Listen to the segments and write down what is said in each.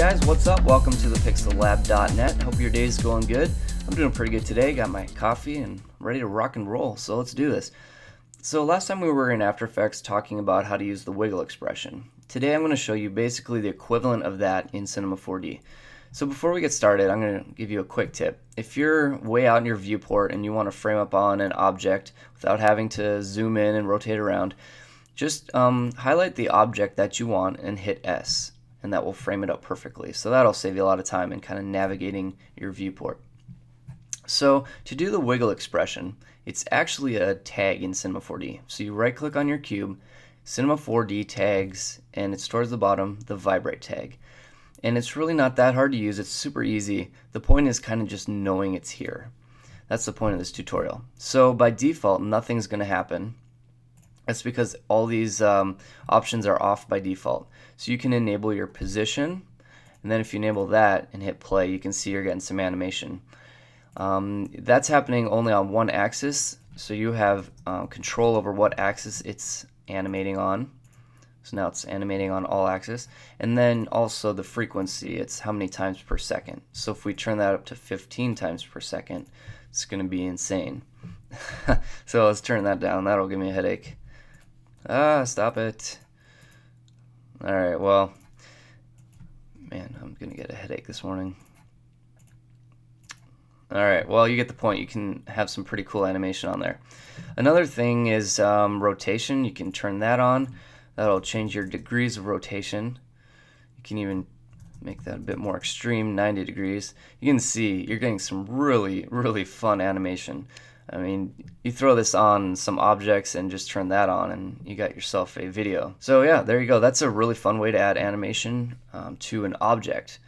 guys, what's up? Welcome to thepixellab.net. Hope your day's going good. I'm doing pretty good today. Got my coffee and ready to rock and roll, so let's do this. So last time we were in After Effects talking about how to use the wiggle expression. Today I'm going to show you basically the equivalent of that in Cinema 4D. So before we get started, I'm going to give you a quick tip. If you're way out in your viewport and you want to frame up on an object without having to zoom in and rotate around, just highlight the object that you want and hit S, and that will frame it up perfectly. So that'll save you a lot of time in kind of navigating your viewport. So to do the wiggle expression, it's actually a tag in Cinema 4D. So you right click on your cube, Cinema 4D tags, and it's towards the bottom, the vibrate tag. And it's really not that hard to use, it's super easy. The point is kind of just knowing it's here. That's the point of this tutorial. So by default, nothing's going to happen. That's because all these options are off by default. So you can enable your position, and then if you enable that and hit play, you can see you're getting some animation. That's happening only on one axis, so you have control over what axis it's animating on. So now it's animating on all axes. And then also the frequency, it's how many times per second. So if we turn that up to 15 times per second, it's going to be insane. So let's turn that down. That'll give me a headache. Stop it. Alright, well, man, I'm going to get a headache this morning. Alright, well, you get the point. You can have some pretty cool animation on there. Another thing is rotation. You can turn that on. That'll change your degrees of rotation. You can even make that a bit more extreme, 90 degrees. You can see you're getting some really, really fun animation. I mean, you throw this on some objects and just turn that on and you got yourself a video. So yeah, there you go. That's a really fun way to add animation to an object.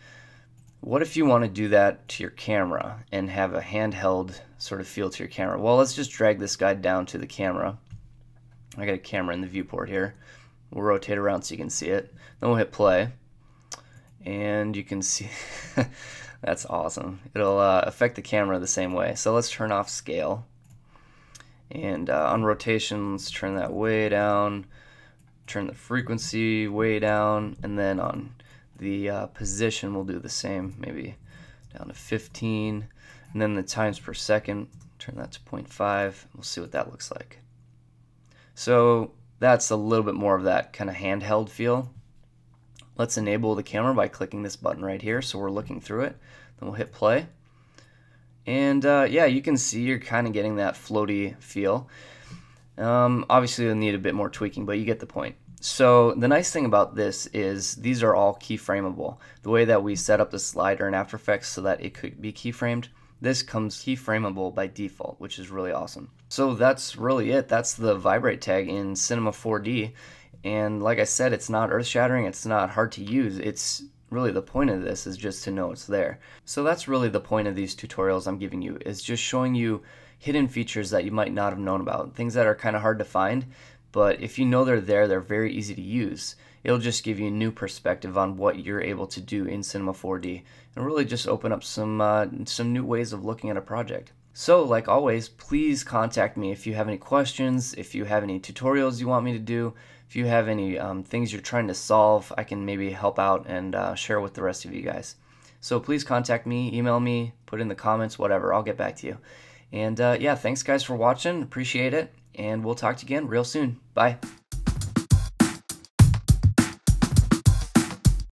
What if you want to do that to your camera and have a handheld sort of feel to your camera? Well, let's just drag this guy down to the camera. I got a camera in the viewport here. We'll rotate around so you can see it. Then we'll hit play. And you can see, that's awesome. It'll affect the camera the same way. So let's turn off scale. And on rotation, let's turn that way down. Turn the frequency way down. And then on the position, we'll do the same. Maybe down to 15. And then the times per second, turn that to 0.5. We'll see what that looks like. So that's a little bit more of that kind of handheld feel. Let's enable the camera by clicking this button right here so we're looking through it. Then we'll hit play. And yeah, you can see you're kind of getting that floaty feel. Obviously you'll need a bit more tweaking, but you get the point. So the nice thing about this is these are all keyframeable. The way that we set up the slider in After Effects so that it could be keyframed, this comes keyframeable by default, which is really awesome. So that's really it. That's the vibrate tag in Cinema 4D. And like I said, it's not earth-shattering, it's not hard to use. It's really the point of this is just to know it's there. So that's really the point of these tutorials I'm giving you, is just showing you hidden features that you might not have known about, things that are kind of hard to find, but if you know they're there, they're very easy to use. It'll just give you a new perspective on what you're able to do in Cinema 4D and really just open up some new ways of looking at a project. So like always, please contact me if you have any questions, if you have any tutorials you want me to do, if you have any things you're trying to solve, I can maybe help out and share with the rest of you guys. So please contact me, email me, put in the comments, whatever, I'll get back to you. And yeah, thanks guys for watching, appreciate it, and we'll talk to you again real soon. Bye.